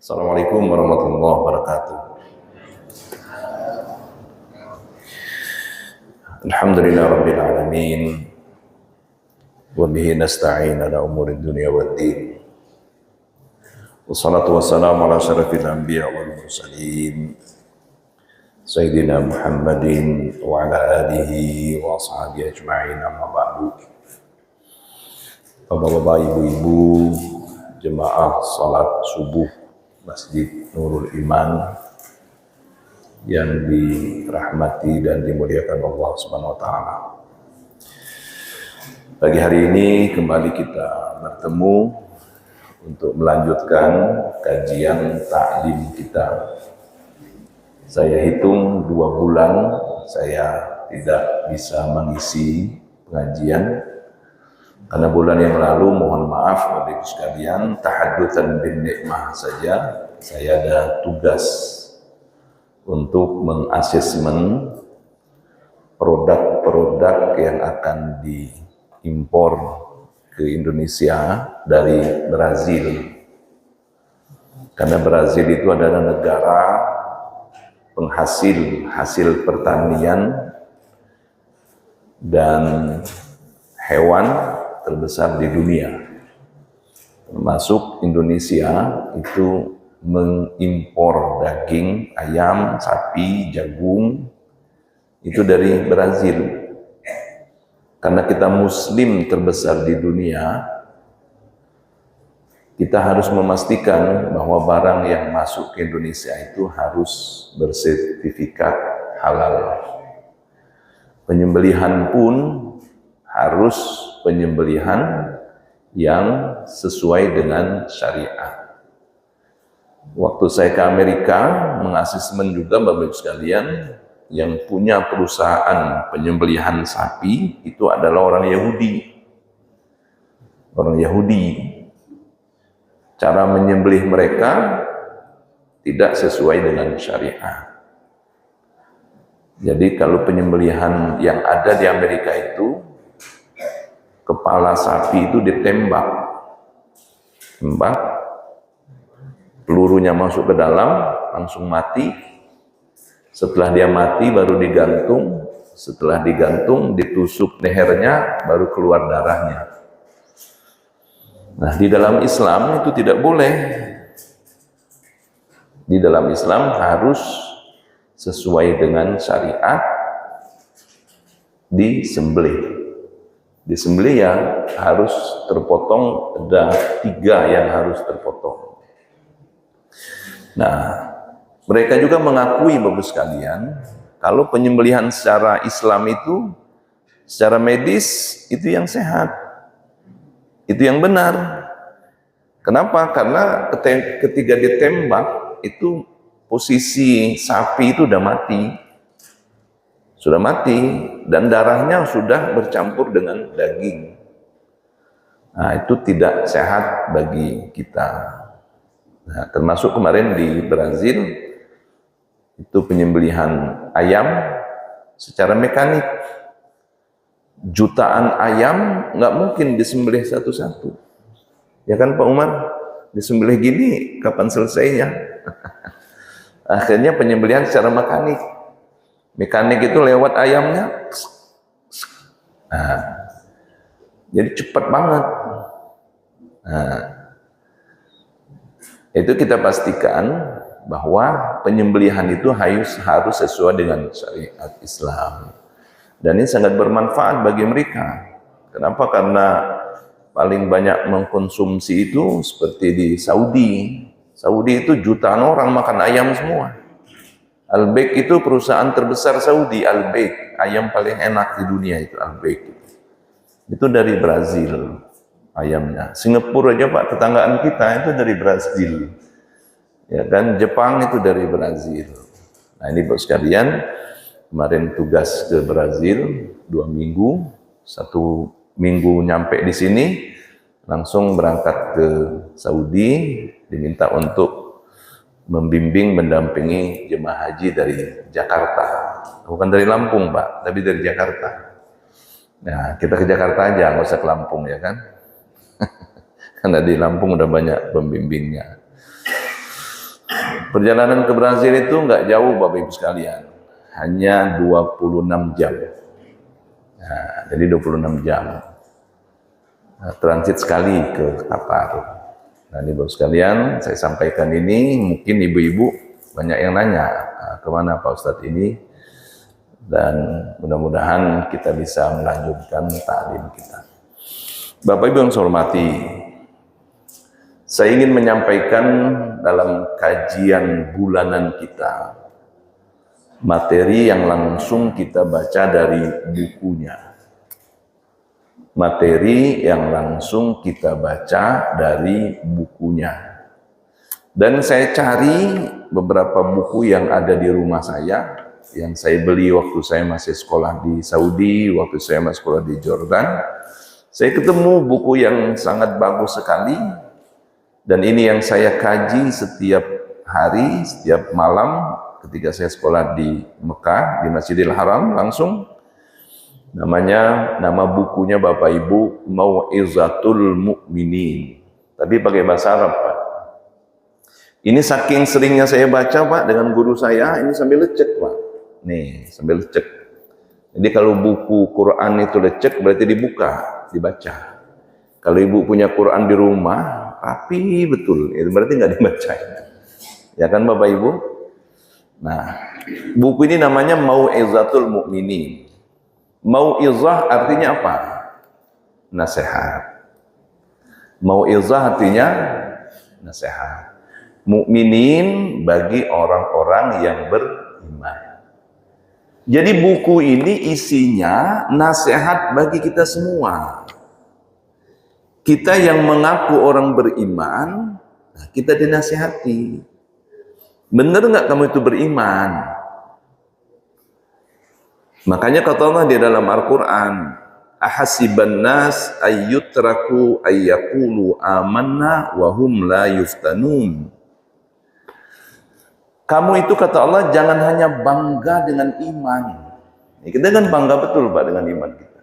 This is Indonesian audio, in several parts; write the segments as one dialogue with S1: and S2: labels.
S1: Assalamualaikum warahmatullahi wabarakatuh. Alhamdulillah rabbil alamin. Wa bihi nasta'in ala umuri dunya waddin. Wassalatu wassalamu ala asyrafil anbiya wal mursalin. Sayyidina Muhammadin wa ala alihi wa ashabihi ajma'in, amma ba'du. Bapak-bapak, ibu-ibu, jemaah salat subuh Masjid Nurul Iman yang dirahmati dan dimuliakan Allah Subhanahu wa taala. Pagi hari ini kembali kita bertemu untuk melanjutkan kajian taklim kita. Saya hitung 2 bulan saya tidak bisa mengisi pengajian karena bulan yang lalu, mohon maaf Bapak Ibu sekalian, tahaddutan bin nikmah saja saya ada tugas untuk mengasesmen produk-produk yang akan diimpor ke Indonesia dari Brazil. Karena Brazil itu adalah negara penghasil hasil pertanian dan hewan terbesar di dunia, termasuk Indonesia itu mengimpor daging ayam, sapi, jagung itu dari Brazil. Karena kita muslim terbesar di dunia, kita harus memastikan bahwa barang yang masuk ke Indonesia itu harus bersertifikat halal. Penyembelihan pun harus penyembelihan yang sesuai dengan syariat. Waktu saya ke Amerika mengasesmen juga Bapak Ibu sekalian, yang punya perusahaan penyembelihan sapi itu adalah orang Yahudi. Orang Yahudi. Cara menyembelih mereka tidak sesuai dengan syariat. Jadi kalau penyembelihan yang ada di Amerika itu, kepala sapi itu ditembak, pelurunya masuk ke dalam, langsung mati. Setelah dia mati baru digantung, setelah digantung ditusuk lehernya, baru keluar darahnya. Nah, di dalam Islam itu tidak boleh. Di dalam Islam harus sesuai dengan syariat disembelih. Disembelih ya harus terpotong, ada 3 yang harus terpotong. Nah, mereka juga mengakui Bapak sekalian, kalau penyembelihan secara Islam itu, secara medis itu yang sehat, itu yang benar. Kenapa? Karena ketika ditembak itu posisi sapi itu sudah mati dan darahnya sudah bercampur dengan daging. Nah, itu tidak sehat bagi kita. Nah, termasuk kemarin di Brazil itu penyembelihan ayam secara mekanik. Jutaan ayam nggak mungkin disembelih satu-satu. Ya kan Pak Umar? Disembelih gini kapan selesainya? Akhirnya penyembelihan secara mekanik. Mekanik itu lewat ayamnya. Nah, jadi cepat banget. Nah, itu kita pastikan bahwa penyembelihan itu harus sesuai dengan syariat Islam. Dan ini sangat bermanfaat bagi mereka. Kenapa? Karena paling banyak mengkonsumsi itu seperti di Saudi. Saudi itu jutaan orang makan ayam semua. Al-Baik itu perusahaan terbesar Saudi, Al-Baik, ayam paling enak di dunia itu Al-Baik. Itu dari Brazil ayamnya. Singapura aja Pak, tetanggaan kita itu dari Brazil. Ya kan, Jepang itu dari Brazil. Nah, ini Bapak sekalian, kemarin tugas ke Brazil 2 minggu, 1 minggu nyampe di sini, langsung berangkat ke Saudi, diminta untuk membimbing, mendampingi jemaah haji dari Jakarta. Bukan dari Lampung Pak, tapi dari Jakarta. Nah, kita ke Jakarta aja, nggak usah ke Lampung ya kan. Karena di Lampung udah banyak pembimbingnya. Perjalanan ke Brazil itu nggak jauh Bapak Ibu sekalian, hanya 26 jam. Nah, jadi 26 jam. Nah, transit sekali ke Qatar. Nah, Ibu sekalian, saya sampaikan ini, mungkin ibu-ibu banyak yang nanya, kemana Pak Ustadz ini? Dan mudah-mudahan kita bisa melanjutkan taklim kita. Bapak Ibu yang saya hormati, saya ingin menyampaikan dalam kajian bulanan kita materi yang langsung kita baca dari bukunya. Materi yang langsung kita baca dari bukunya. Dan saya cari beberapa buku yang ada di rumah saya, yang saya beli waktu saya masih sekolah di Saudi, waktu saya masih sekolah di Jordan. Saya ketemu buku yang sangat bagus sekali, dan ini yang saya kaji setiap hari, setiap malam ketika saya sekolah di Mekah, di Masjidil Haram langsung. Nama bukunya Bapak Ibu Mau'izatul Mu'minin, tapi pakai bahasa Arab Pak. Ini saking seringnya saya baca Pak dengan guru saya, ini sambil lecek Pak. Nih, sambil lecek. Jadi kalau buku Quran itu lecek berarti dibuka, dibaca. Kalau ibu punya Quran di rumah, rapi betul, itu berarti nggak dibaca. Ya kan Bapak Ibu? Nah, buku ini namanya Mau'izatul Mu'minin. Mau'izah artinya apa? Nasihat. Mau'izah artinya nasihat. Mukminin bagi orang-orang yang beriman. Jadi buku ini isinya nasihat bagi kita semua. Kita yang mengaku orang beriman, kita dinasihati. Benar nggak kamu itu beriman? Makanya kata Allah di dalam Al-Quran, ahasiban nas ayyutraku ayyakulu amanna wahum la yuftanun. Kamu itu kata Allah jangan hanya bangga dengan iman. Kita kan bangga betul Pak dengan iman kita.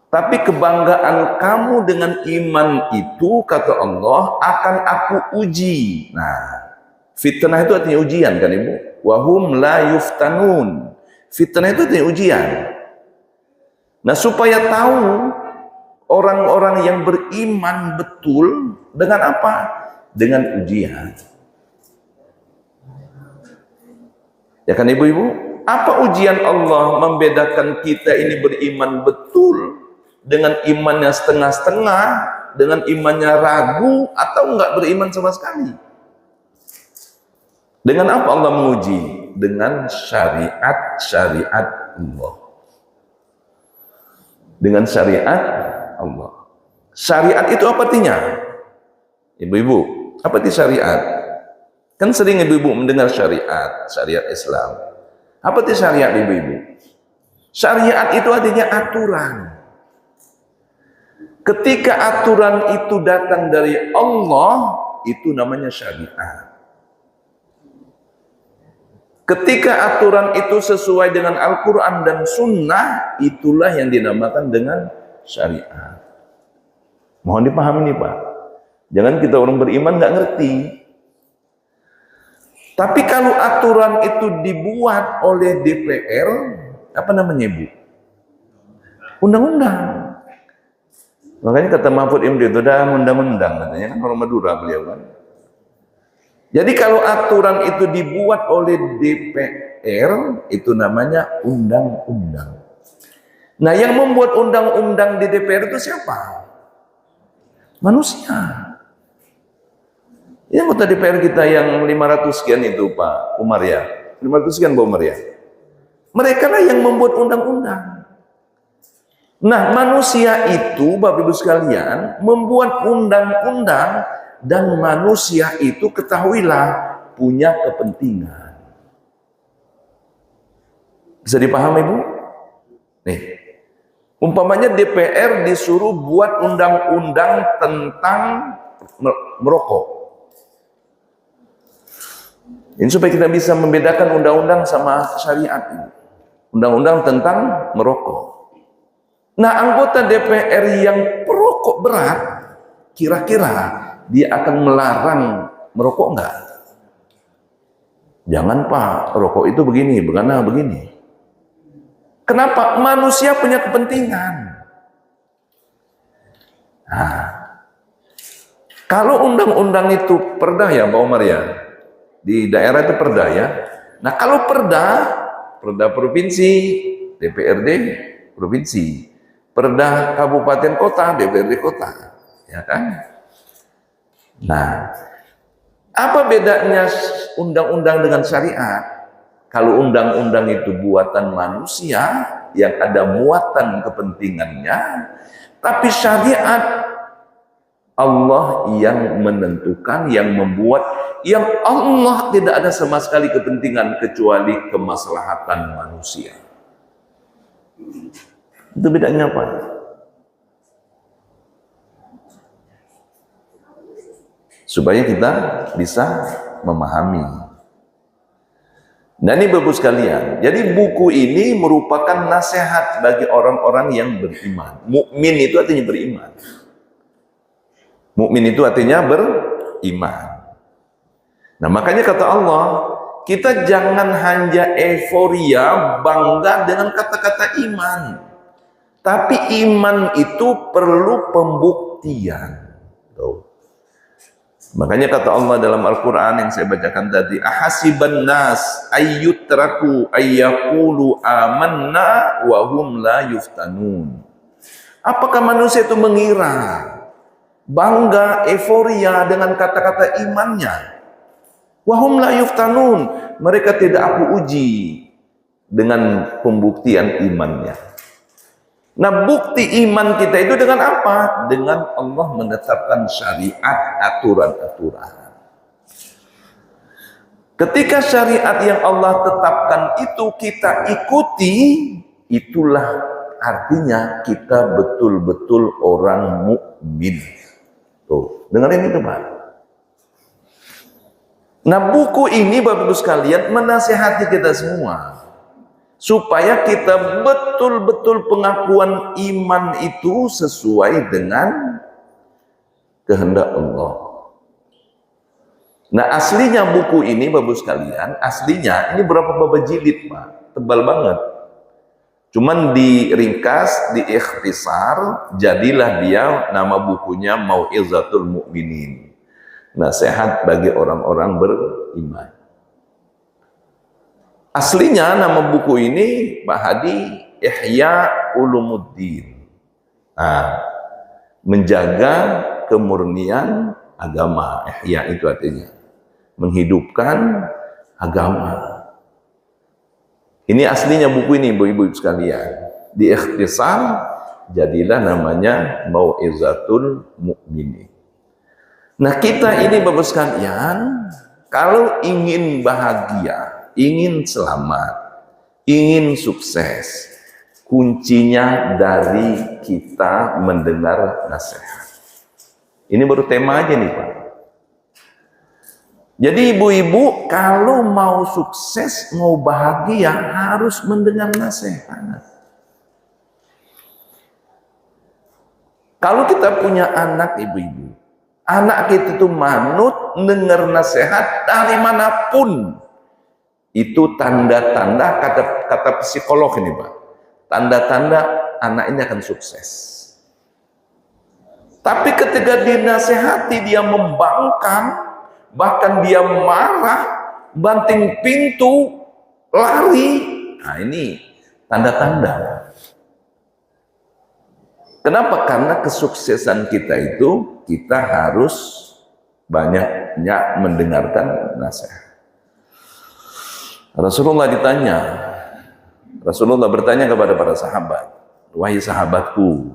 S1: Tapi kebanggaan kamu dengan iman itu kata Allah akan aku uji. Nah, fitnah itu artinya ujian kan Ibu? Wahum la yuftanun. Fitnah itu artinya ujian. Nah, supaya tahu orang-orang yang beriman betul dengan apa? Dengan ujian. Ya kan ibu-ibu? Apa ujian Allah membedakan kita ini beriman betul dengan imannya setengah-setengah, dengan imannya ragu atau enggak beriman sama sekali? Dengan apa Allah menguji? Dengan syariat Allah. Dengan syariat Allah. Syariat itu apa artinya? Ibu-ibu, apa itu syariat? Kan sering ibu-ibu mendengar syariat Islam. Apa itu syariat ibu-ibu? Syariat itu artinya aturan. Ketika aturan itu datang dari Allah, itu namanya syariat. Ketika aturan itu sesuai dengan Al-Quran dan Sunnah, itulah yang dinamakan dengan syariat. Mohon dipahami nih Pak. Jangan kita orang beriman nggak ngerti. Tapi kalau aturan itu dibuat oleh DPR, apa namanya Ibu? Undang-undang. Makanya kata Mahfud MD itu dah undang-undang, katanya kan orang Madura beliau kan. Jadi kalau aturan itu dibuat oleh DPR, itu namanya undang-undang. Nah, yang membuat undang-undang di DPR itu siapa? Manusia. Yang anggota DPR kita yang 500 sekian itu Pak Umar ya. 500 sekian Pak Umar ya. Mereka lah yang membuat undang-undang. Nah, manusia itu Bapak Ibu sekalian membuat undang-undang. Dan manusia itu ketahuilah punya kepentingan. Bisa dipahami Bu? Nih, umpamanya DPR disuruh buat undang-undang tentang merokok. Ini supaya kita bisa membedakan undang-undang sama syariat ini. Undang-undang tentang merokok. Nah, anggota DPR yang perokok berat, kira-kira dia akan melarang merokok enggak? Jangan Pak, rokok itu begini, begini. Kenapa? Manusia punya kepentingan. Nah, kalau undang-undang itu perda ya Pak Umar ya, di daerah itu perda ya. Nah kalau perda provinsi, DPRD provinsi, perda kabupaten kota, DPRD kota, ya kan? Nah, apa bedanya undang-undang dengan syariat? Kalau undang-undang itu buatan manusia yang ada muatan kepentingannya, tapi syariat Allah yang menentukan, yang membuat, yang Allah tidak ada sama sekali kepentingan kecuali kemaslahatan manusia. Itu bedanya apa? Supaya kita bisa memahami. Nah ini Bapak sekalian, jadi buku ini merupakan nasihat bagi orang-orang yang beriman. Mukmin itu artinya beriman. Mukmin itu artinya beriman. Nah makanya kata Allah, kita jangan hanya euforia, bangga dengan kata-kata iman. Tapi iman itu perlu pembuktian. Tuh. Makanya kata Allah dalam Al-Quran yang saya bacakan tadi, ahasiban nas ayyutraku ayyaqulu amanna wa hum la yuftanun. Apakah manusia itu mengira, bangga, euforia dengan kata-kata imannya? Wa hum la yuftanun, mereka tidak aku uji dengan pembuktian imannya. Nah bukti iman kita itu dengan apa? Dengan Allah menetapkan syariat, aturan-aturan. Ketika syariat yang Allah tetapkan itu kita ikuti, itulah artinya kita betul-betul orang mukmin. Tuh, dengerin itu Pak. Nah buku ini Bapak Ibu sekalian menasihati kita semua. Supaya kita betul-betul pengakuan iman itu sesuai dengan kehendak Allah. Nah aslinya buku ini Bapak sekalian, aslinya ini berapa jilid Pak? Tebal banget. Cuman diringkas, diikhtisar, jadilah dia nama bukunya Mau'izatul Mu'minin. Nasihat bagi orang-orang beriman. Aslinya nama buku ini Pak Hadi Ihya Ulumuddin. Nah, menjaga kemurnian agama. Ihya itu artinya menghidupkan agama. Ini aslinya buku ini Ibu-ibu sekalian. Di ikhtisar jadilah namanya Mau'izatul Mu'minin. Nah, kita ini Bapak sekalian, kalau ingin bahagia, ingin selamat, ingin sukses, kuncinya dari kita mendengar nasihat. Ini baru tema aja nih Pak. Jadi ibu-ibu kalau mau sukses, mau bahagia harus mendengar nasihat. Kalau kita punya anak ibu-ibu, anak kita itu manut dengar nasihat dari manapun. Itu tanda-tanda kata psikolog ini Pak. Tanda-tanda anak ini akan sukses. Tapi ketika dinasehati dia membangkang, bahkan dia marah, banting pintu, lari. Nah ini tanda-tanda. Kenapa? Karena kesuksesan kita itu kita harus banyak mendengarkan nasihat. Rasulullah bertanya kepada para sahabat, wahai sahabatku,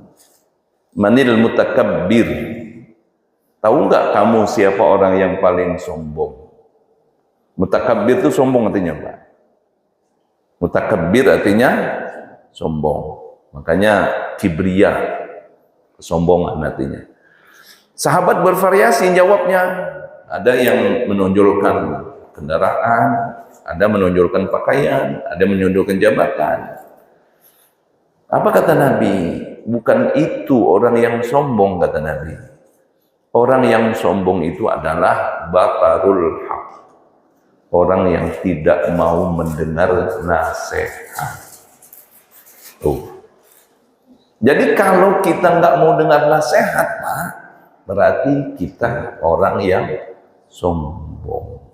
S1: manil mutakabbir, tahu nggak kamu siapa orang yang paling sombong? Mutakabbir itu sombong artinya Pak. Mutakabbir artinya sombong, makanya kibria, kesombongan artinya. Sahabat bervariasi jawabnya, ada yang menonjolkan kendaraan, ada menonjolkan pakaian, ada menonjolkan jabatan. Apa kata Nabi? Bukan itu orang yang sombong, kata Nabi. Orang yang sombong itu adalah batarul haq. orang yang tidak mau mendengar nasihat. Jadi kalau kita nggak mau dengar nasihat, Pak, berarti kita orang yang sombong.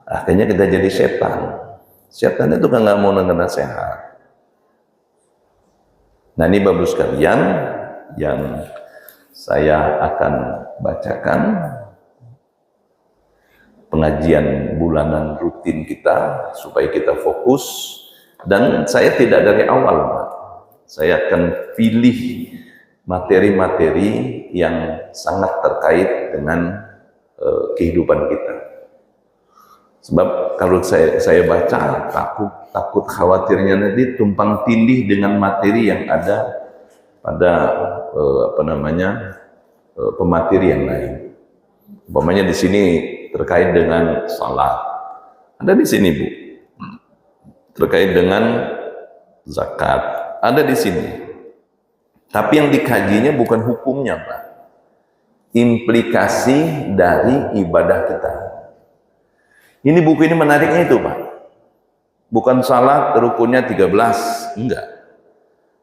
S1: Akhirnya kita jadi setan. Setan itu kan nggak mau dengar nasihat. Nah, ini Bapak sekalian yang saya akan bacakan pengajian bulanan rutin kita supaya kita fokus, dan saya tidak dari awal, Pak. Saya akan pilih materi-materi yang sangat terkait dengan kehidupan kita. Sebab kalau saya baca takut khawatirnya nanti tumpang tindih dengan materi yang ada pada pemateri yang lain. Umpamanya di sini terkait dengan salat, ada di sini, Bu. Terkait dengan zakat, ada di sini. Tapi yang dikajinya bukan hukumnya, Pak. Implikasi dari ibadah kita. Ini buku ini menariknya itu, Pak. Bukan salat rukunnya 13, enggak.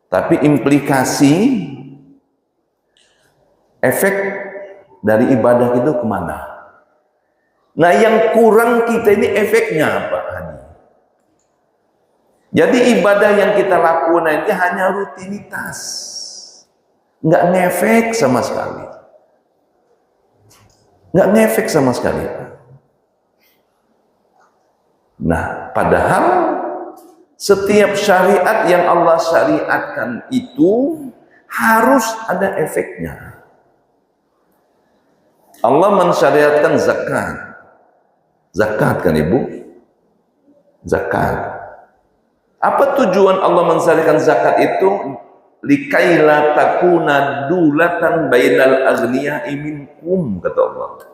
S1: Tapi implikasi efek dari ibadah itu kemana? Nah, yang kurang kita ini efeknya, Pak Hadi. Jadi ibadah yang kita lakukan ini hanya rutinitas, nggak ngefek sama sekali, nggak ngefek sama sekali, Pak. Nah, padahal setiap syariat yang Allah syariatkan itu harus ada efeknya. Allah mensyariatkan zakat. Zakat kan, Ibu? Zakat. Apa tujuan Allah mensyariatkan zakat itu? Likaila takuna dulatan bainal aghniyai minkum, kata Allah.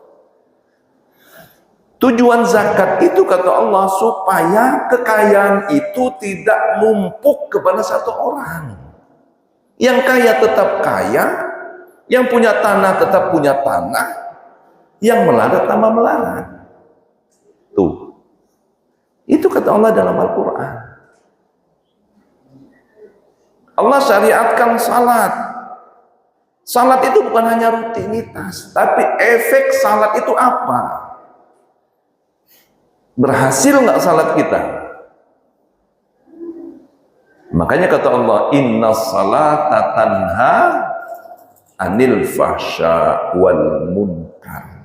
S1: Tujuan zakat itu, kata Allah, supaya kekayaan itu tidak numpuk kepada satu orang. Yang kaya tetap kaya, yang punya tanah tetap punya tanah, yang melarat tambah melarat. Tuh. Itu kata Allah dalam Al-Quran. Allah syariatkan salat. Salat itu bukan hanya rutinitas, tapi efek salat itu apa? Berhasil nggak salat kita? Makanya kata Allah, inna salata tanha anil fahsya wal munkar.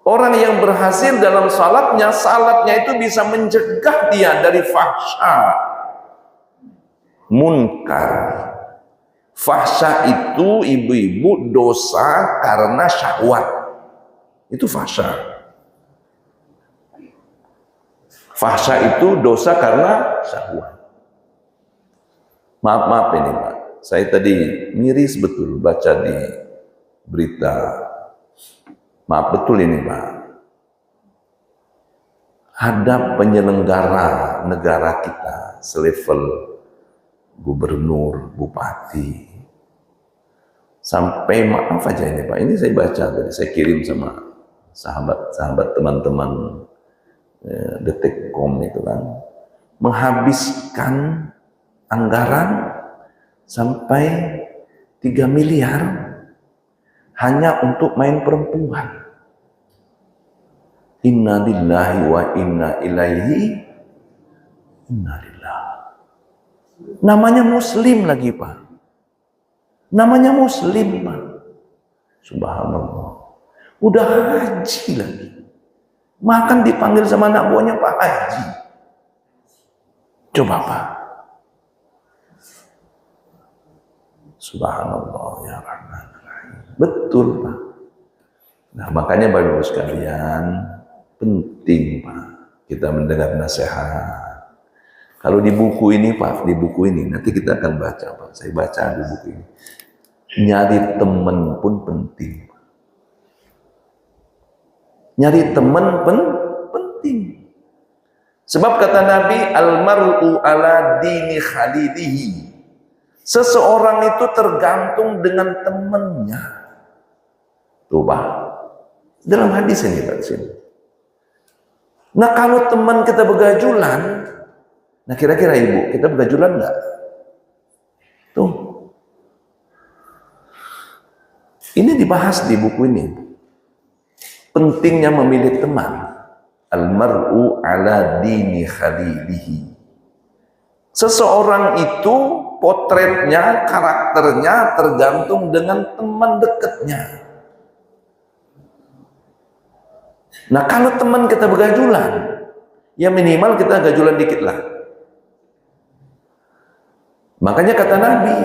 S1: Orang yang berhasil dalam salatnya itu bisa mencegah dia dari fahsya, munkar. Fahsya itu, ibu-ibu, dosa karena syahwat. Itu fahsya. Fahsya itu dosa karena syahwat. Maaf ini, Pak. Saya tadi miris betul baca di berita. Maaf betul ini, Pak. Ada penyelenggara negara kita selevel gubernur, bupati. Sampai maaf aja ini, Pak. Ini saya baca tadi, saya kirim sama sahabat teman-teman Detikcom itu kan, menghabiskan anggaran sampai 3 miliar hanya untuk main perempuan. Inna lillahi wa inna ilaihi inna lillahi. Namanya muslim lagi, Pak. Namanya muslim, Pak. Subhanallah. Udah haji lagi. Makan dipanggil sama anak buahnya Pak Haji. Coba, Pak. Subhanallah ya Rahman. Betul, Pak. Nah, makanya Bapak Ibu sekalian, penting, Pak, kita mendengar nasihat. Kalau di buku ini, Pak, di buku ini nanti kita akan baca, Pak. Saya baca di buku ini. Nyari teman pun penting. Nyari teman penting. Sebab kata Nabi, almar'u ala dini khalilihi. Seseorang itu tergantung dengan temannya. Tuh Pak, dalam hadis ini Pak sini. Nah kalau teman kita begajulan, nah kira-kira Ibu, kita begajulan nggak? Tuh, ini dibahas di buku ini. Pentingnya memilih teman. Al-mar'u ala dini khalilihi. Seseorang itu potretnya, karakternya tergantung dengan teman dekatnya. Nah kalau teman kita begajulan, ya minimal kita gajulan dikit lah. Makanya kata Nabi,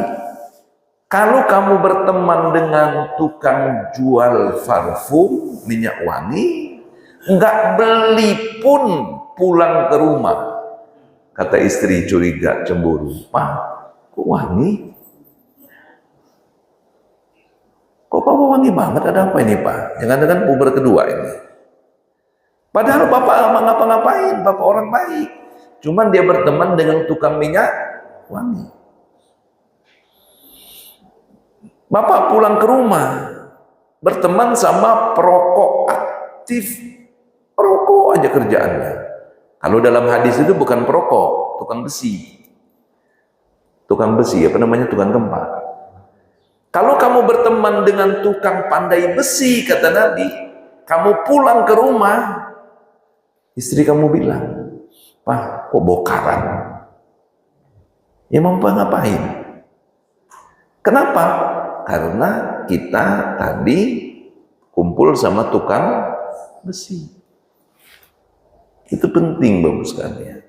S1: kalau kamu berteman dengan tukang jual parfum, minyak wangi, nggak beli pun pulang ke rumah. Kata istri curiga, cemburu. Pak, kok wangi? Kok Papa wangi banget? Ada apa ini Pak? Jangan-jangan puber kedua ini. Padahal Bapak ngapa-ngapain, Bapak orang baik. Cuman dia berteman dengan tukang minyak wangi. Bapak pulang ke rumah, berteman sama perokok aktif. Perokok aja kerjaannya. Kalau dalam hadis itu bukan perokok, tukang besi. Tukang besi, apa namanya, tukang gempa. Kalau kamu berteman dengan tukang pandai besi, kata Nabi, kamu pulang ke rumah, istri kamu bilang, Pak, kok bokaran? Ya mau ngapain? Kenapa? Karena kita tadi kumpul sama tukang besi. Itu penting Bapak sekalian.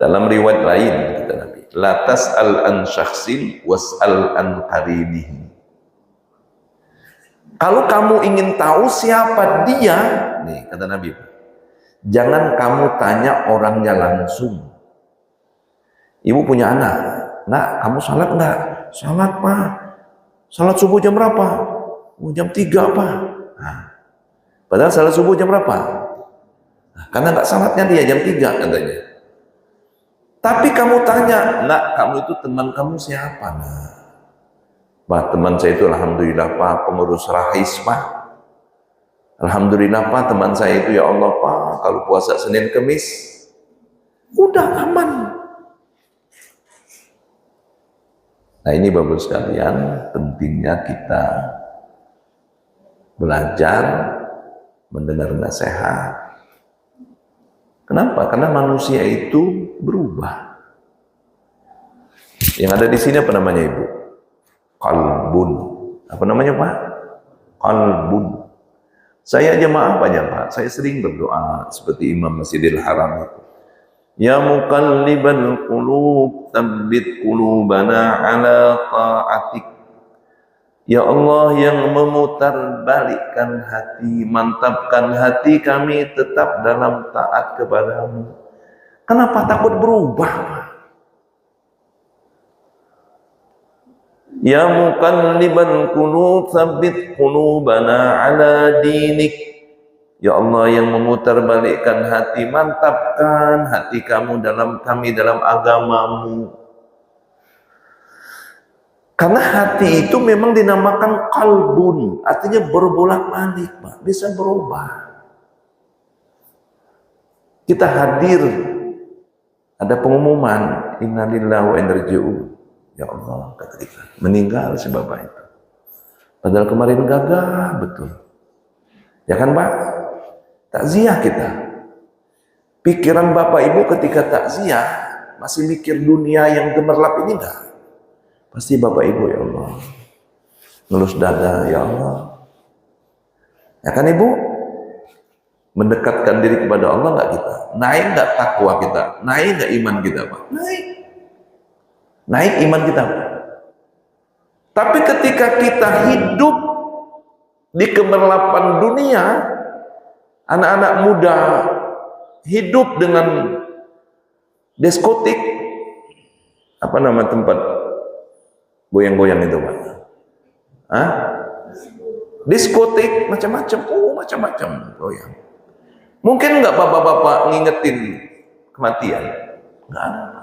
S1: Dalam riwayat lain kata Nabi, la tas'al an syakhsin was'al an qarinihi. Kalau kamu ingin tahu siapa dia, nih kata Nabi, jangan kamu tanya orangnya langsung. Ibu punya anak, nak kamu salat enggak? Salat Pak. Salat subuh jam berapa? Oh, jam 3 Pak. Nah, padahal salat subuh jam berapa? Nah, karena enggak salatnya dia jam 3 katanya. Tapi kamu tanya, nak kamu itu teman kamu siapa? Nah, Pak, teman saya itu alhamdulillah Pak, pengurus rahis Pak. Alhamdulillah Pak, teman saya itu ya Allah Pak, kalau puasa Senin Kemis, udah aman. Nah ini Bapak sekalian, pentingnya kita belajar mendengar nasihat. Kenapa? Karena manusia itu berubah. Yang ada di sini apa namanya Ibu? Qalbun. Apa namanya Pak? Qalbun. Saya jemaah banyak Pak. Saya sering berdoa seperti Imam Masjidil Haram itu. Ya muqallibal qulub, tsabbit qulubana ala ta'atik. Ya Allah yang memutarbalikkan hati, mantapkan hati kami tetap dalam taat kepadamu. Kenapa takut berubah? Ya muqallibal qulub, tsabbit qulubana ala dinik. Ya Allah yang memutarbalikkan hati, mantapkan hati kami dalam agamamu. Karena hati itu memang dinamakan qalbun, artinya berbolak-balik, Pak, bisa berubah. Kita hadir, ada pengumuman, innalillahi wa inna ilaihi raji'un. Ya Allah, kata kita, meninggal si Bapak itu. Padahal kemarin gagah betul. Ya kan Pak? Takziah kita. Pikiran Bapak Ibu ketika takziah masih mikir dunia yang gemerlap ini enggak? Pasti Bapak Ibu ya Allah. Ngelus dada ya Allah. Ya kan Ibu? Mendekatkan diri kepada Allah enggak kita? Naik enggak takwa kita? Naik enggak iman kita Pak? Naik. Naik iman kita Pak. Tapi ketika kita hidup di kemerlapan dunia, anak-anak muda hidup dengan diskotik, apa nama tempat goyang-goyang itu Pak? Hah? Diskotik macam-macam, macam-macam goyang. Mungkin nggak bapak-bapak ngingetin kematian? Nggak ada.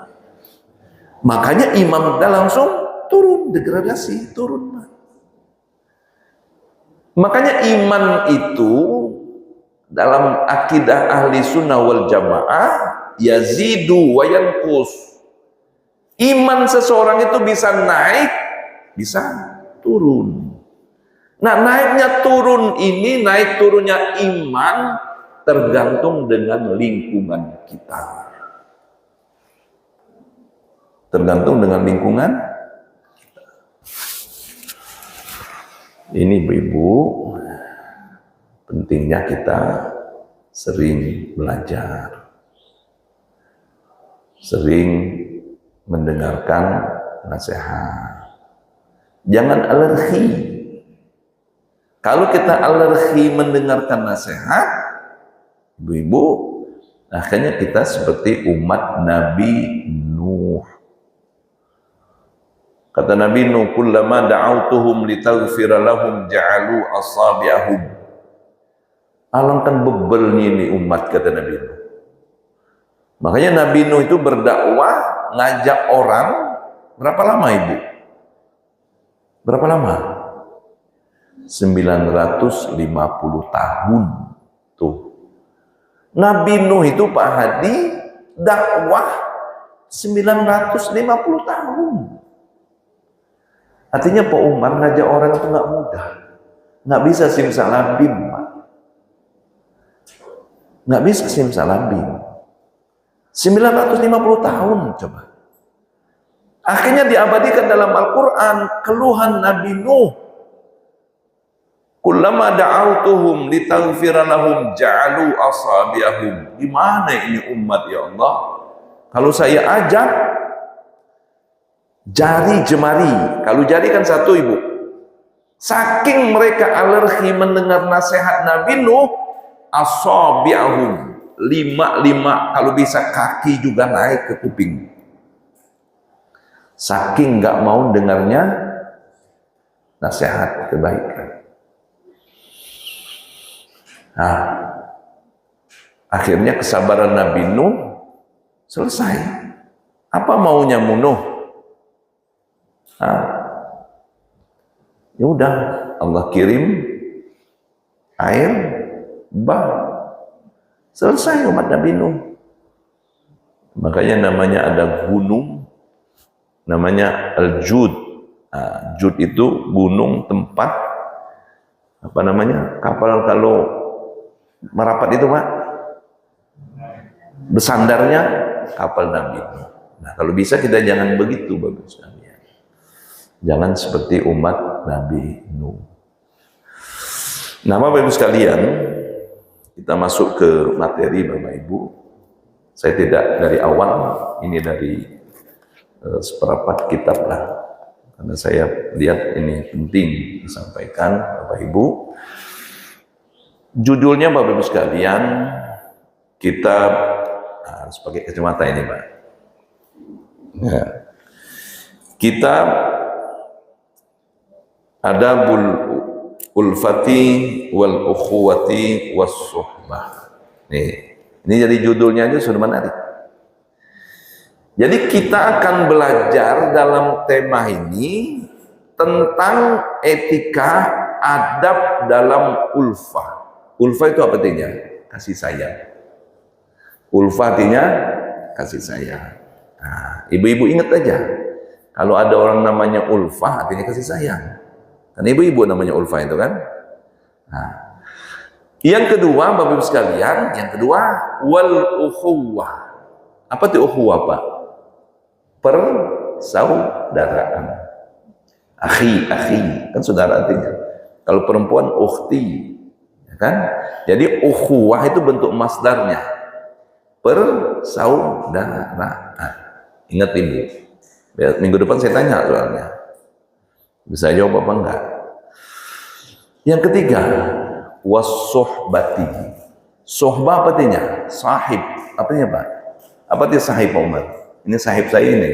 S1: Makanya imam kita langsung turun, degradasi, turun. Makanya iman itu dalam akidah ahli sunnah wal jamaah yazidu wa yanqus. Iman seseorang itu bisa naik, bisa turun. Nah, naiknya turun ini, naik turunnya iman tergantung dengan lingkungan kita. Tergantung dengan lingkungan kita. Ini ibu-ibu, pentingnya kita sering belajar, sering mendengarkan nasihat. Jangan alergi. Kalau kita alergi mendengarkan nasihat, ibu-ibu, akhirnya kita seperti umat Nabi Nuh. Kata Nabi Nuh, "Kullama da'autuhum litaghfira lahum ja'alu asabi'ahum." Alangkah bebelnya ini umat, kata Nabi Nuh. Makanya Nabi Nuh itu berdakwah, ngajak orang berapa lama, ibu? Berapa lama? 950 tahun. Tuh. Nabi Nuh itu Pak Hadi dakwah 950 tahun. Artinya Pak Umar ngajak orang itu nggak mudah. Nggak bisa simsalabim, Pak. Nggak bisa simsalabim. 950 tahun coba. Akhirnya diabadikan dalam Al-Quran keluhan Nabi Nuh. Kullama da'autuhum litaghfira lahum ja'alu asabi'ahum. Gimana ini umat, ya Allah? Kalau saya ajak jari jemari, kalau jari kan satu, ibu. Saking mereka alergi mendengar nasihat Nabi Nuh, asabi'ahum, lima, kalau bisa kaki juga naik ke kuping. Saking nggak mau dengarnya nasihat kebaikan. Nah, akhirnya kesabaran Nabi Nuh selesai. Apa maunya Nuh? Nah, ya udah, Allah kirim air bah, selesai umat Nabi Nuh. Makanya namanya ada gunung namanya Al-Jud. Nah, Jud itu gunung tempat apa namanya? Kapal kalau merapat itu, Pak, bersandarnya kapal Nabi Nuh. Nah, kalau bisa kita jangan begitu, bagus sekali. Jangan seperti umat Nabi Nuh. Nah, Bapak Ibu sekalian, kita masuk ke materi, Bapak Ibu. Saya tidak dari awal, ini dari seperempat kitab lah, karena saya lihat ini penting disampaikan, Bapak Ibu. Judulnya, Bapak Ibu sekalian, kitab, harus pakai kacamata ini, Pak. Ya. Kitab Adabul Ulfati wal Ukhuwati was Suhbah. Ini jadi judulnya aja sudah menarik. Jadi kita akan belajar dalam tema ini tentang etika adab dalam ulfah. Ulfah itu apa artinya? Kasih sayang. Ulfah artinya kasih sayang. Nah, ibu-ibu ingat aja, kalau ada orang namanya ulfah artinya kasih sayang. Kan ibu-ibu namanya ulfah itu kan. Nah, yang kedua, Bapak Ibu sekalian, yang kedua wal ukhuwah. Apa itu ukhuwah, Pak? Persaudaraan. Akhi kan saudara artinya. Kalau perempuan ukhti, ya kan? Jadi ukhuwah itu bentuk masdarnya. Persaudaraan. Ingat Ibu. Minggu depan saya tanya soalnya. Bisa jawab apa enggak? Yang ketiga, was-suhbati. Suhbah apa artinya? Sahib. Apa artinya, Pak? Apa artinya sahib, Pak Umar? Ini sahib saya ini.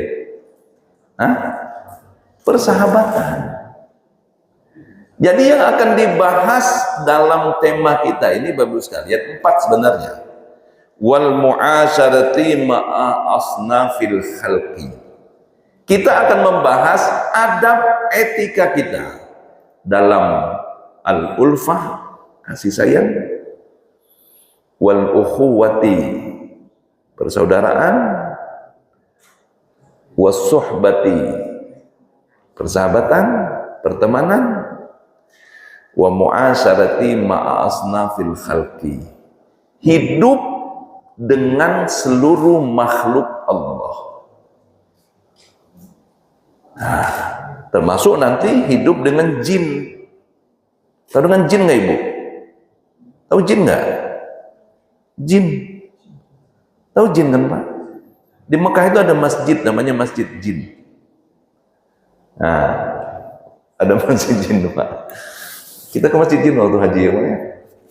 S1: Hah? Persahabatan. Jadi yang akan dibahas dalam tema kita ini, Bapak sekalian, 4 sebenarnya. Wal mu'asyarati ma'a asnafil khalqi. Kita akan membahas adab etika kita dalam al-ulfah, kasih sayang, wal ukhuwati, persaudaraan, was suhbati, persahabatan, pertemanan, wa mu'asyarati ma'a asnafil khalqi, hidup dengan seluruh makhluk Allah. Nah, termasuk nanti hidup dengan jin. Tahu dengan jin nggak Ibu? Tahu jin nggak? Jin. Tahu jin kan Pak? Di Mekah itu ada masjid namanya Masjid Jin. Nah, ada masjid jin Pak. Kita ke Masjid Jin waktu haji ya Pak ya.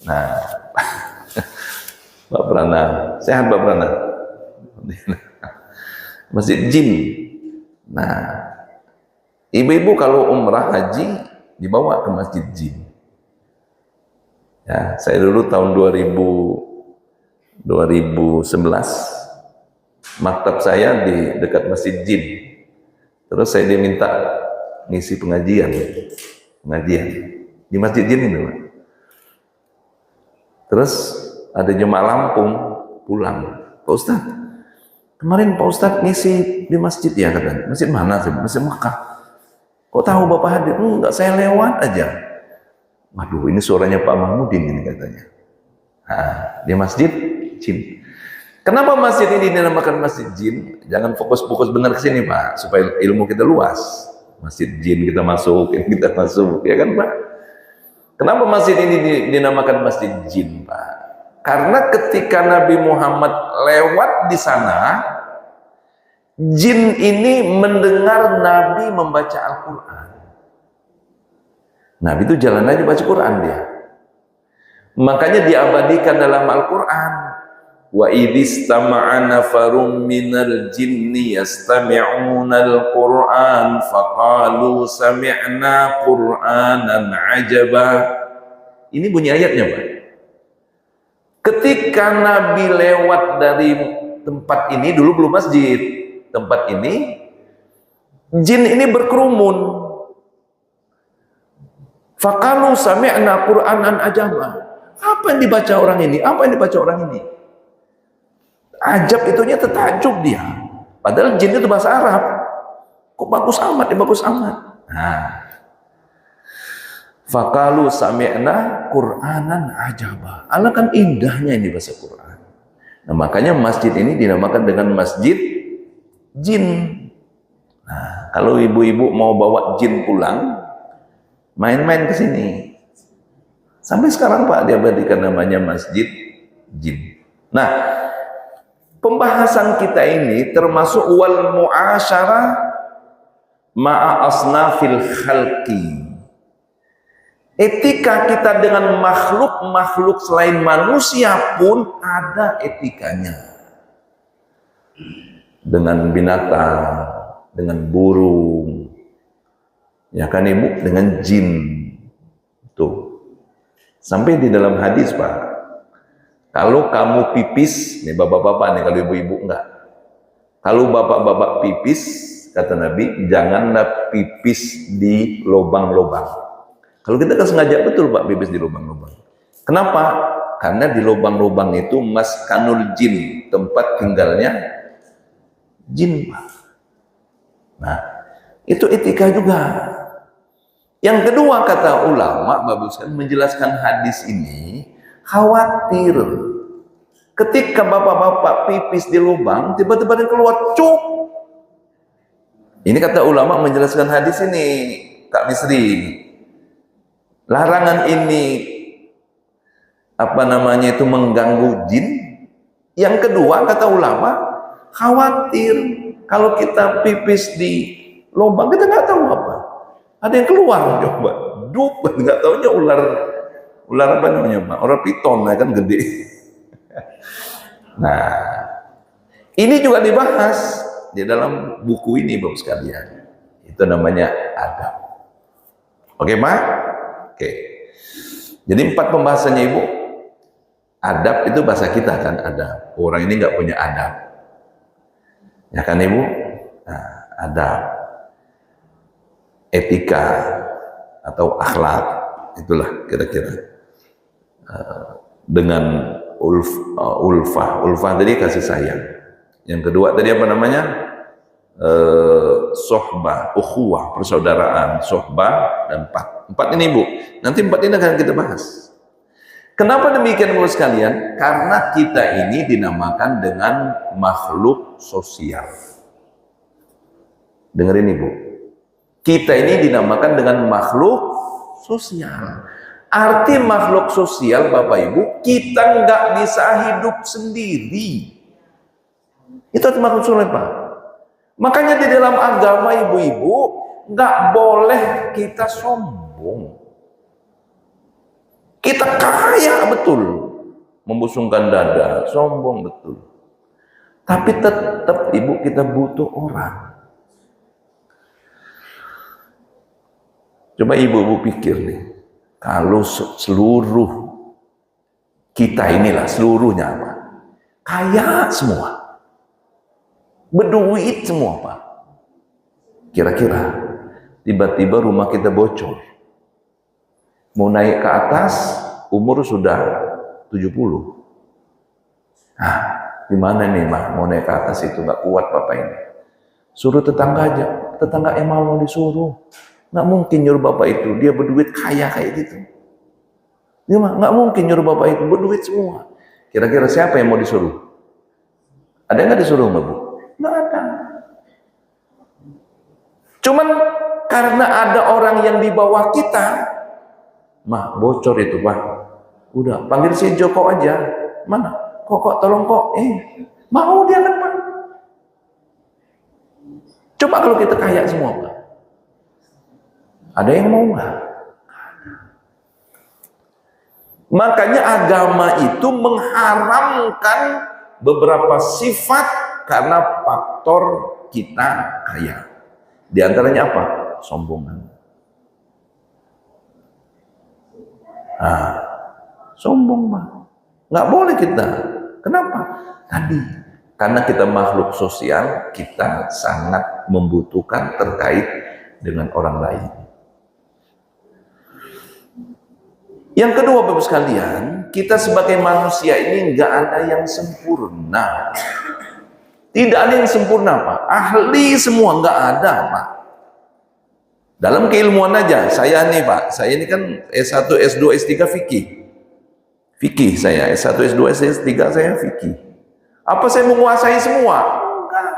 S1: Nah, Pak Prana, sehat Pak Prana? Masjid Jin. Nah, ibu-ibu kalau umrah haji dibawa ke Masjid Jin. Ya, saya dulu tahun 2011 maktab saya di dekat Masjid Jin. Terus saya diminta ngisi pengajian di Masjid Jin itu. Terus ada jemaah Lampung pulang, Pak Ustadz, kemarin Pak Ustadz ngisi di masjid ya katanya. Masjid mana sih? Masjid Mekah. Kok tahu Bapak hadir? Enggak, saya lewat aja. Waduh, ini suaranya Pak Mahmudin ini katanya. Nah, di Masjid Jin. Kenapa masjid ini dinamakan Masjid Jin? Jangan fokus-fokus benar ke sini Pak, supaya ilmu kita luas. Masjid Jin kita masuk, ya kan Pak? Kenapa masjid ini dinamakan Masjid Jin Pak? Karena ketika Nabi Muhammad lewat di sana, jin ini mendengar Nabi membaca Al-Quran. Nabi itu jalan aja baca Quran dia. Makanya diabadikan dalam Al-Quran. Wa idhistam'a nafarum minal jinni yastami'una al-Qur'an faqalu sami'na Qur'anan ajaba. Ini bunyi ayatnya Pak. Ketika Nabi lewat dari tempat ini, dulu belum masjid, tempat ini, jin ini berkerumun. Faqalu sami'na Qur'anan ajaba. Apa yang dibaca orang ini? Apa yang dibaca orang ini? Ajab itunya tertakjub dia. Padahal jin itu bahasa Arab. Kok bagus amat, ya bagus amat. Nah. Faqalu sami'na Qur'anan ajaba. Allah kan indahnya ini bahasa Quran. Nah, makanya masjid ini dinamakan dengan Masjid Jin. Nah, kalau ibu-ibu mau bawa jin pulang, main-main ke sini. Sampai sekarang Pak diabadikan namanya Masjid Jin. Nah, pembahasan kita ini termasuk wal mu'asyarah ma'a asnafil khalqi. Etika kita dengan makhluk-makhluk selain manusia pun ada etikanya. Dengan binatang, dengan burung, ya kan Ibu, dengan jin. Tuh. Sampai di dalam hadis Pak, kalau kamu pipis, nih bapak-bapak nih, kalau ibu-ibu enggak. Kalau bapak-bapak pipis, kata Nabi, janganlah pipis di lubang-lubang. Kalau kita kan sengaja betul Pak pipis di lubang-lubang. Kenapa? Karena di lubang-lubang itu maskanul jin, tempat tinggalnya jin Pak. Nah, itu etika juga. Yang kedua kata ulama, baguskan menjelaskan hadis ini, khawatir ketika bapak-bapak pipis di lubang, tiba-tiba dia keluar cuk. Ini kata ulama menjelaskan hadis ini, Kak Misri. Larangan ini apa namanya itu mengganggu jin. Yang kedua kata ulama, khawatir kalau kita pipis di lubang kita nggak tahu apa. Ada yang keluar coba, dup, nggak taunya ular apa namanya Pak? Ular piton ya kan gede. Nah, ini juga dibahas di dalam buku ini Bapak sekalian. Itu namanya adab. Oke Pak? Oke. Jadi 4 pembahasannya Ibu. Adab itu bahasa kita kan, adab. Orang ini nggak punya adab. Ya kan Ibu? Nah, adab, etika atau akhlak, itulah kira-kira. Dengan ulfah tadi kasih sayang. Yang kedua tadi apa namanya? Sohbah, ukhuwah, persaudaraan, sohbah, dan empat ini Bu. Nanti empat ini akan kita bahas. Kenapa demikian Bu sekalian? Karena kita ini dinamakan dengan makhluk sosial. Dengerin Ibu. Kita ini dinamakan dengan makhluk sosial. Arti makhluk sosial Bapak Ibu, kita nggak bisa hidup sendiri. Itu arti makhluk sosial Pak. Makanya di dalam agama ibu-ibu nggak boleh kita sombong. Kita kaya betul, membusungkan dada, sombong betul. Tapi tetap ibu kita butuh orang. Coba ibu-ibu pikir nih, kalau seluruh kita inilah seluruhnya apa? Kaya semua, berduit semua Pak. Kira-kira tiba-tiba rumah kita bocor, mau naik ke atas umur sudah 70. Nah, gimana nih Mah mau naik ke atas itu nggak kuat Bapak ini. Suruh tetangga aja, tetangga emang mau disuruh. Nggak mungkin nyuruh Bapak itu, dia berduit kaya kayak gitu. Dia mah nggak mungkin nyuruh Bapak itu berduit semua. Kira-kira siapa yang mau disuruh? Ada nggak disuruh Mbak Bu? Nggak ada. Cuman karena ada orang yang di bawah kita, Mah bocor itu Pak. Udah panggil si Joko aja. Mana? Kok tolong kok. Mau dia kan Pak. Coba kalau kita kaya semua Pak. Ada yang mau nggak? Makanya agama itu mengharamkan beberapa sifat karena faktor kita kaya. Di antaranya apa? Sombongan. Nah, sombong Pak. Nggak boleh kita. Kenapa? Tadi karena kita makhluk sosial, kita sangat membutuhkan terkait dengan orang lain. Yang kedua Bapak sekalian, kita sebagai manusia ini nggak ada yang sempurna. Tidak ada yang sempurna Pak. Ahli semua nggak ada Pak. Dalam keilmuan aja, saya nih Pak, saya ini kan S1, S2, S3 fikih. Fikih saya, S1, S2, S3 saya fikih. Apa saya menguasai semua? Enggak.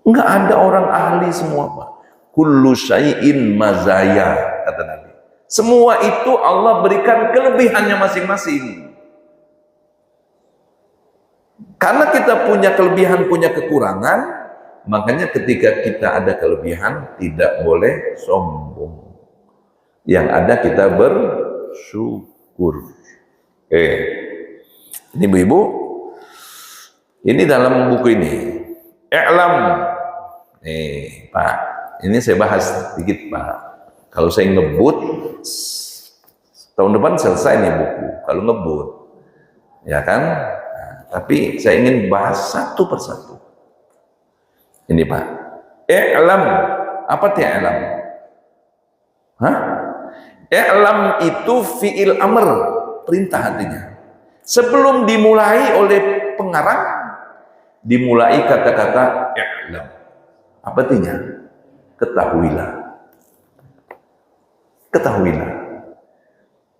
S1: Enggak ada orang ahli semua Pak. Kullu syai'in mazaya, kata Nabi. Semua itu Allah berikan kelebihannya masing-masing. Karena kita punya kelebihan, punya kekurangan, makanya ketika kita ada kelebihan, tidak boleh sombong. Yang ada kita bersyukur. Ini ibu-ibu, ini dalam buku ini. I'lam. Pak, ini saya bahas sedikit Pak. Kalau saya ngebut, tahun depan selesai nih buku. Kalau ngebut, ya kan? Nah, tapi saya ingin bahas satu persatu. Ini Pak. I'lam. Apa itu i'lam? Hah? I'lam itu fi'il amr, perintah artinya. Sebelum dimulai oleh pengarang, dimulai kata-kata i'lam. Apa artinya? Ketahuilah. Ketahuilah.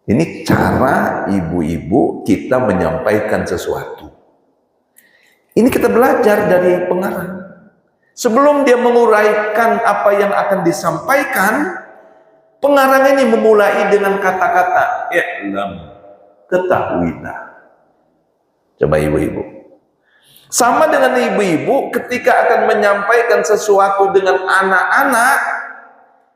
S1: Ini cara ibu-ibu kita menyampaikan sesuatu. Ini kita belajar dari pengarang. Sebelum dia menguraikan apa yang akan disampaikan, pengarang ini memulai dengan kata-kata i'lam, ketahuilah. Coba ibu-ibu. Sama dengan ibu-ibu ketika akan menyampaikan sesuatu dengan anak-anak,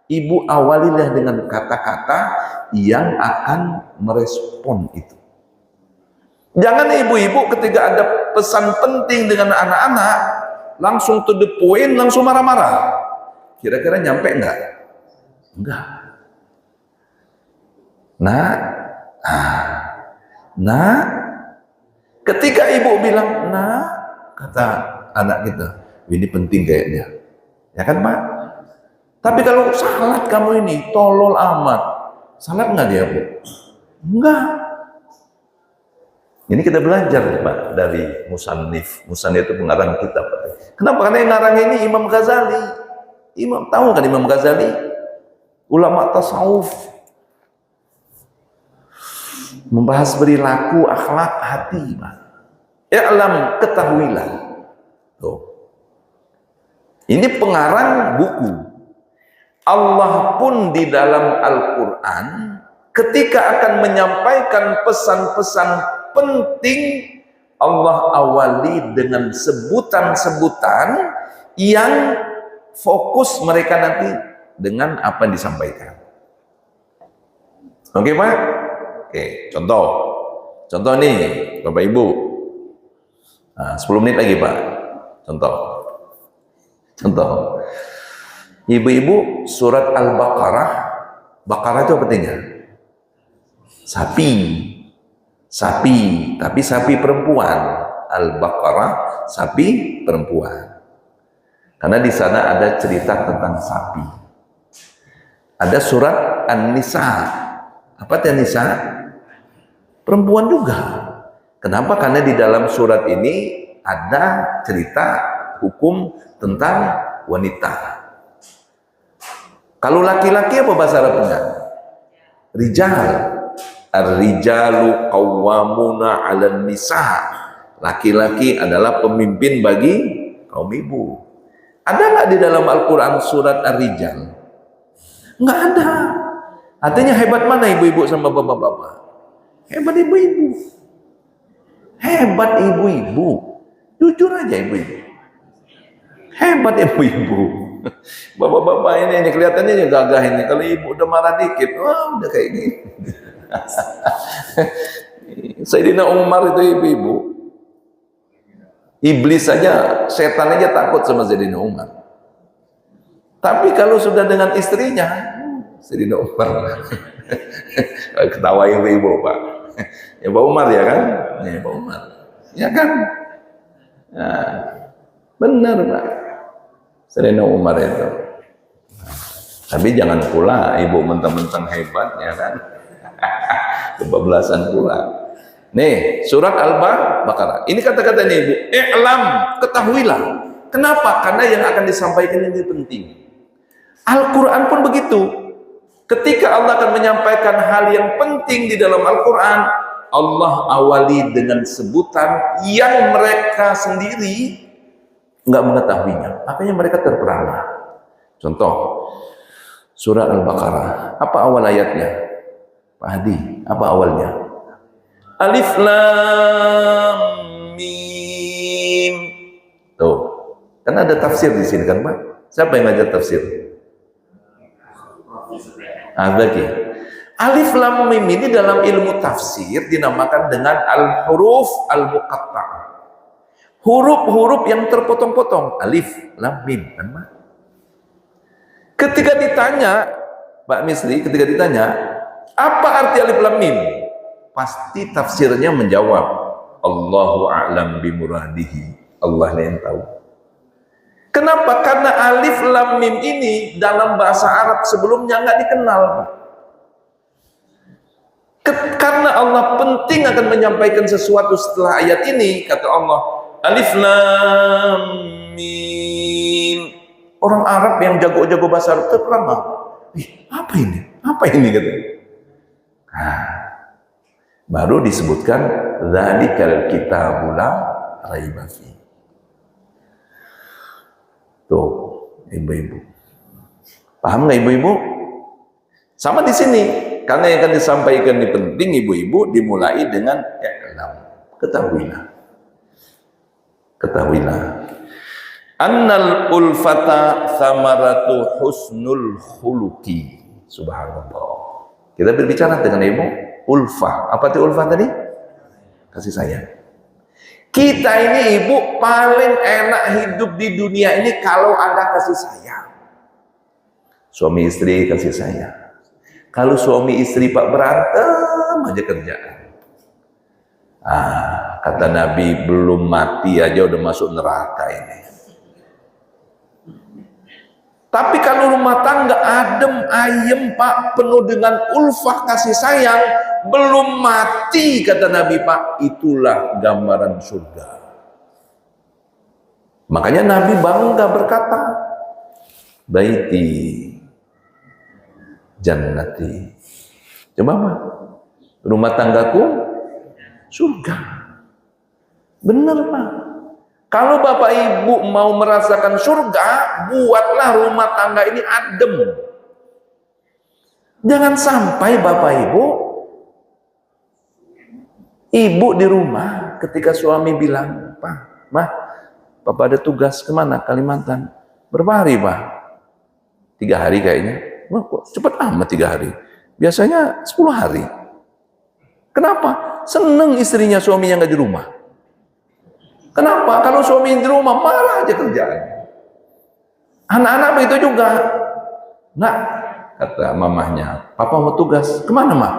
S1: ibu awalilah dengan kata-kata yang akan merespon itu. Jangan ibu-ibu ketika ada pesan penting dengan anak-anak, langsung to the point, langsung marah-marah. Kira-kira nyampe enggak? Enggak. Nah, ketika ibu bilang, nah, kata anak kita, ini penting kayaknya. Ya kan Pak? Tapi kalau salat kamu ini tolol amat, salat nggak dia Bu? Enggak. Ini kita belajar Pak dari Musannif. Musannif itu pengarang kitab. Kenapa? Karena yang ngarang ini Imam Ghazali. Imam, tahu kan Imam Ghazali? Ulama tasawuf. Membahas perilaku, akhlak, hati Pak. I'lam, ketahuilah. Tuh. Ini pengarang buku. Allah pun di dalam Al-Quran ketika akan menyampaikan pesan-pesan penting, Allah awali dengan sebutan-sebutan yang fokus mereka nanti dengan apa yang disampaikan. Oke Pak? Oke, contoh nih Bapak Ibu. Nah, 10 menit lagi Pak. Contoh. Ibu-ibu, surat Al-Baqarah. Baqarah itu apa artinya? Sapi, tapi sapi perempuan. Al-Baqarah, sapi perempuan. Karena di sana ada cerita tentang sapi. Ada surat An-Nisa. Apa itu An-Nisa? Perempuan juga. Kenapa? Karena di dalam surat ini ada cerita hukum tentang wanita. Kalau laki-laki apa bahasa Arabnya? Rijal. Ar-rijalu qawwamuna 'alan nisa. Laki-laki adalah pemimpin bagi kaum ibu. Ada nggak di dalam Al-Quran surat Ar-Rijal? Nggak ada. Artinya hebat mana ibu-ibu sama bapak-bapak? Hebat ibu-ibu. Hebat ibu-ibu. Jujur aja ibu-ibu. Hebat ibu-ibu. Bapak-bapak ini kelihatannya gagah ini. Kalau ibu udah marah dikit, wah udah kayak gini. Sayyidina Umar itu ibu-ibu. Iblis saja, setan aja takut sama Sayyidina Umar. Tapi kalau sudah dengan istrinya, Sayyidina Umar. Ketawa ibu-ibu Pak. Ya Pak Umar ya kan? Ya Pak Umar. Ya kan? Nah, benar Pak. Sayyidina Umar itu. Tapi jangan pula ibu mentang-mentang hebat ya kan. Kebablasan pula. Nih, surat Al-Baqarah. Ini kata-kata ini ibu. I'lam, ketahuilah. Kenapa? Karena yang akan disampaikan ini penting. Al-Quran pun begitu. Ketika Allah akan menyampaikan hal yang penting di dalam Al-Quran, Allah awali dengan sebutan yang mereka sendiri nggak mengetahuinya. Makanya mereka terperangah. Contoh, surat Al-Baqarah. Apa awal ayatnya? Pak Hadi, apa awalnya? Alif Lam Mim. Tuh, kan ada tafsir di sini kan Pak? Siapa yang ngajar tafsir? Bagi. Alif Lam Mim ini dalam ilmu tafsir dinamakan dengan al-huruf al-muqatta'ah. Huruf-huruf yang terpotong-potong. Alif Lam Mim kan Pak? Ketika ditanya Pak Misri, ketika ditanya apa arti Alif Lam Mim? Pasti tafsirnya menjawab Allahu a'lam bimuradihi. Allah yang tahu. Kenapa? Karena Alif Lam Mim ini dalam bahasa Arab sebelumnya nggak dikenal Pak. Karena Allah penting akan menyampaikan sesuatu setelah ayat ini, kata Allah Alif Lam Mim. Orang Arab yang jago-jago bahasa Arab terperangah. Apa ini? Apa ini gitu? Nah, baru disebutkan dzalikal kitabul la raiba fi. Tuh, ibu-ibu. Paham nggak ibu-ibu? Sama di sini. Karena yang akan disampaikan ini penting, ibu-ibu, dimulai dengan i'lam. Ketahuilah. Annal ulfata thamaratu husnul khuluqi. Subhanallah. Kita berbicara dengan ibu ulfah. Apa itu ulfah tadi? Kasih sayang. Kita ini ibu paling enak hidup di dunia ini kalau ada kasih sayang. Suami istri kasih sayang. Kalau suami istri Pak berantem aja kerjaan. kata Nabi, belum mati aja udah masuk neraka ini. Tapi kalau rumah tangga adem ayem Pak, penuh dengan ulfah kasih sayang, belum mati kata Nabi Pak, itulah gambaran surga. Makanya Nabi bangga berkata, baiti jannati. Coba Pak, rumah tanggaku surga. Benar Pak. Kalau Bapak Ibu mau merasakan surga, buatlah rumah tangga ini adem. Jangan sampai Bapak Ibu di rumah ketika suami bilang, Pak, Mah, Papa ada tugas kemana? Kalimantan. Berapa hari Pak? 3 hari kayaknya. Wah, kok cepet amat 3 hari. Biasanya 10 hari. Kenapa? Seneng istrinya suaminya nggak di rumah. Kenapa? Kalau suami di rumah marah aja kerjaan. Anak-anak begitu juga. Nak, kata mamahnya, Papa mau tugas. Kemana Mah?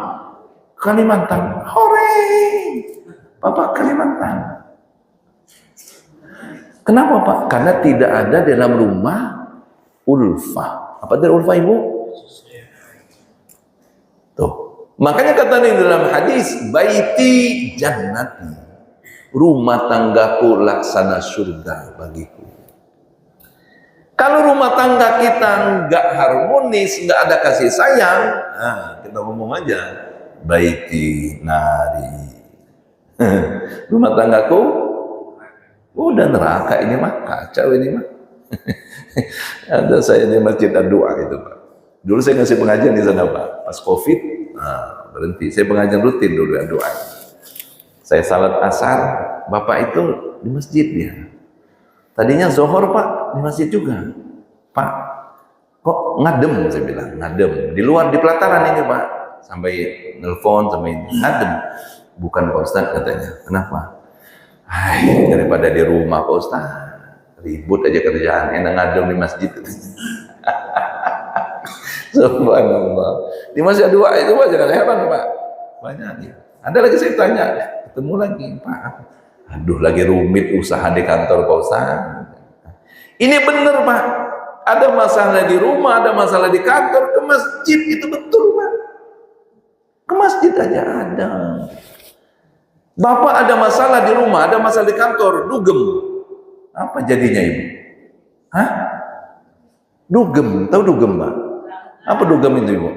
S1: Kalimantan. Hore! Papa Kalimantan. Kenapa Pak? Karena tidak ada dalam rumah ulfah. Apa itu ulfah Ibu? Tuh. Makanya kata di dalam hadis, baiti jannati. Rumah tanggaku laksana surga bagiku. Kalau rumah tangga kita nggak harmonis, nggak ada kasih sayang, nah kita ngomong aja, baiti nari. Rumah tanggaku udah neraka ini mah, kacau ini mah. Ada saya di masjid Ad-Doa itu Pak. Dulu saya ngasih pengajian di sana Pak, pas COVID, nah, berhenti. Saya pengajian rutin dulu Ad-Doa. Saya salat asar, Bapak itu di masjid dia. Tadinya zohor Pak, di masjid juga. Pak, kok ngadem, saya bilang, ngadem. Di luar, di pelataran ini Pak. Sampai nelpon, sampai ngadem. Bukan Pak Ustadz katanya. Kenapa? Hai, daripada di rumah Pak Ustadz. Ribut aja kerjaan, enak ngadem di masjid. Subhanallah. Di masjid Ad-Doa itu Pak, jangan heran Pak. Banyak nih. Ada lagi saya tanya, ketemu lagi, Pak. Aduh, lagi rumit usaha di kantor Pak Ustaz. Ini benar Pak. Ada masalah di rumah, ada masalah di kantor, ke masjid itu betul Pak. Ke masjid aja ada. Bapak ada masalah di rumah, ada masalah di kantor, dugem. Apa jadinya Ibu? Hah? Dugem, tahu dugem Pak? Apa dugem itu Ibu?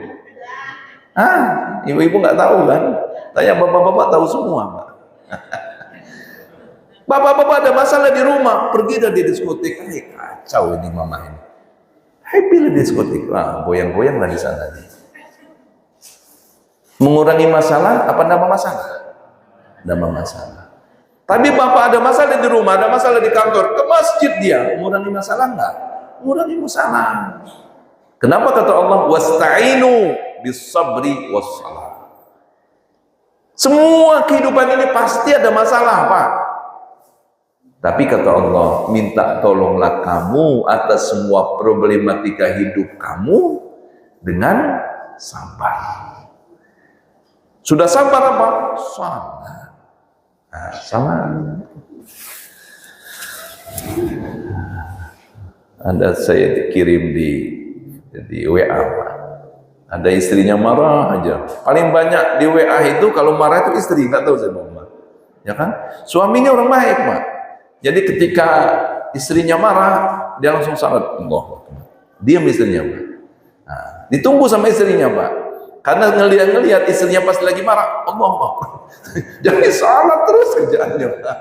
S1: Hah? Ibu-ibu nggak tahu kan? Tanya bapak-bapak tahu semua Pak. Bapak-bapak ada masalah di rumah, pergi dari diskotik. Kacau ini mama ini. Happy di diskotik. Wah, goyang-goyang lah di sana. Mengurangi masalah apa nambah masalah? Nambah masalah. Tapi bapak ada masalah di rumah, ada masalah di kantor, ke masjid dia. Mengurangi masalah enggak? Mengurangi masalah. Kenapa kata Allah, wasta'inu bis-sabri was-salah. Semua kehidupan ini pasti ada masalah Pak. Tapi kata Allah, minta tolonglah kamu atas semua problematika hidup kamu dengan sabar. Sudah sabar apa? Sabar. Nah, sabar. Ada saya dikirim di WA Pak. Ada istrinya marah aja. Paling banyak di WA itu kalau marah itu istri, nggak tahu saya mau. Ya kan? Suaminya orang baik Pak. Jadi ketika istrinya marah, dia langsung salat. Allah. Diam istrinya Pak. Nah, ditunggu sama istrinya Pak. Karena ngelihat istrinya pas lagi marah, Allah. Jadi salat terus kerjaannya Pak.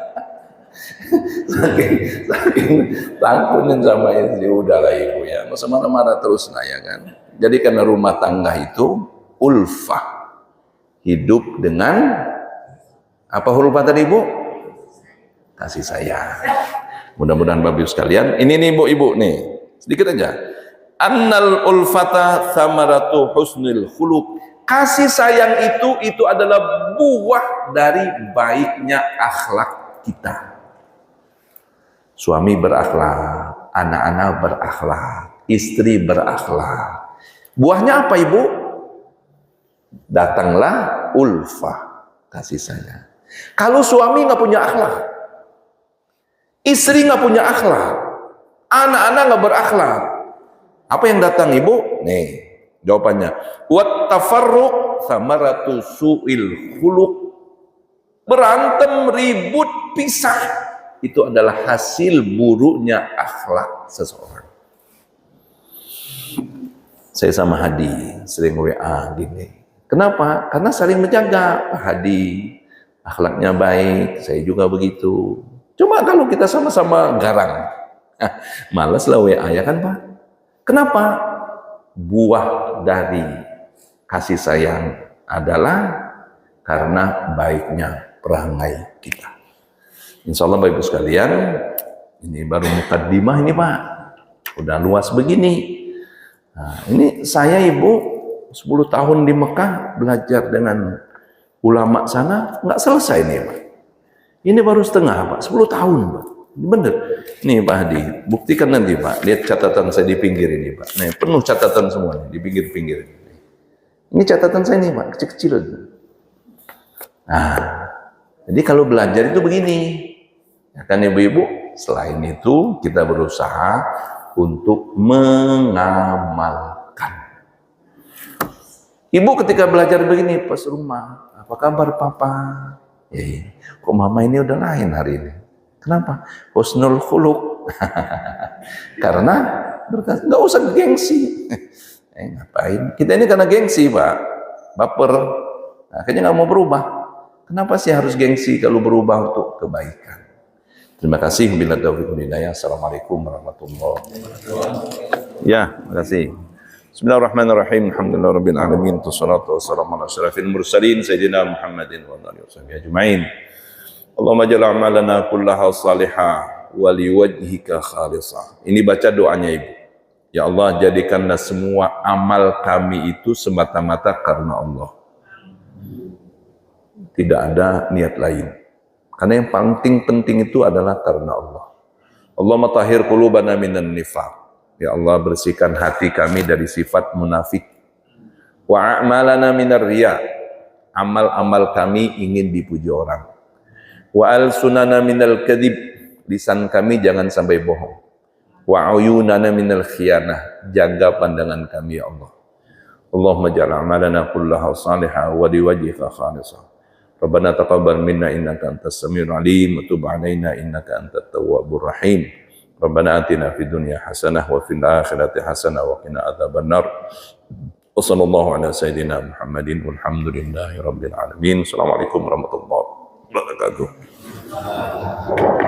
S1: saking takutnya sama istri, udahlah Ibu ya. Masa marah-marah terus nah ya kan. Jadi karena rumah tangga itu ulfah, hidup dengan apa ulfah tadi Ibu? Kasih sayang. Mudah-mudahan Bapak Ibu sekalian, ini nih Ibu nih, sedikit aja. Annal ulfata thamaratu husnil khuluq. Kasih sayang itu adalah buah dari baiknya akhlak kita. Suami berakhlak, anak-anak berakhlak, istri berakhlak. Buahnya apa Ibu? Datanglah ulfah, kasih sayang. Kalau suami nggak punya akhlak, istri nggak punya akhlak, anak-anak nggak berakhlak, apa yang datang ibu? Nih jawabannya. Wat tafarruq samaratu su'il khuluq. Berantem, ribut, pisah, itu adalah hasil buruknya akhlak seseorang. Saya sama Hadi sering WA gini. Kenapa? Karena saling menjaga. Pak Hadi akhlaknya baik, saya juga begitu. Cuma kalau kita sama-sama garang, malas lah WA ya kan Pak? Kenapa? Buah dari kasih sayang adalah karena baiknya perangai kita. Insya Allah Bapak Ibu sekalian, ini baru mukaddimah ini Pak, udah luas begini. Nah, ini saya Ibu 10 tahun di Mekah belajar dengan ulama sana, nggak selesai nih Pak. Ini baru setengah Pak, 10 tahun Pak. Bener. Nih Pak Hadi, buktikan nanti Pak. Lihat catatan saya di pinggir ini Pak. Nih penuh catatan semua nih, di pinggir-pinggir. Ini catatan saya nih Pak, kecil-kecil. Nah, jadi kalau belajar itu begini. Ya kan ibu-ibu, selain itu kita berusaha untuk mengamalkan. Ibu ketika belajar begini pas rumah, apa kabar Papa? Kok Mama ini udah lain hari ini? Kenapa? Husnul khuluq. Karena nggak usah gengsi. Ngapain? Kita ini karena gengsi Pak, baper. Akhirnya nggak mau berubah. Kenapa sih harus gengsi kalau berubah untuk kebaikan? Terima kasih. Bila taufiq wal hidayah. Assalamualaikum warahmatullahi wabarakatuh. Ya, terima kasih. Bismillahirrahmanirrahim. Alhamdulillahirabbil alamin. Wassalatu wassalamu ala asyrafil mursalin sayyidina Muhammadin wa alihi washabihi ajmain. Allahumma ja'al a'malana kullaha salihah wa liwajhika khalisah. Ini baca doanya Ibu. Ya Allah, jadikanlah semua amal kami itu semata-mata karena Allah. Tidak ada niat lain. Karena yang paling penting itu adalah karena Allah. Allahumma tahhir qulubana minan nifaq. Ya Allah, bersihkan hati kami dari sifat munafik. Wa a'malana minar riya. Amal-amal kami ingin dipuji orang. Wa alsunana minal kadhib. Lisan kami jangan sampai bohong. Wa uyunana minal khiyanah. Jaga pandangan kami ya Allah. Allahumma ja'al a'malana kullaha salihah wa liwajhika khalisah. Rabbana taqabbal minna innaka antas samiul alim wa tub 'alaina innaka antat tawwabur rahim. Rabbana atina fid dunya hasanah wa fil akhirati hasanah wa qina adzabannar. Wa sallallahu ala sayidina Muhammadin walhamdulillahi rabbil alamin. Assalamualaikum warahmatullahi wabarakatuh.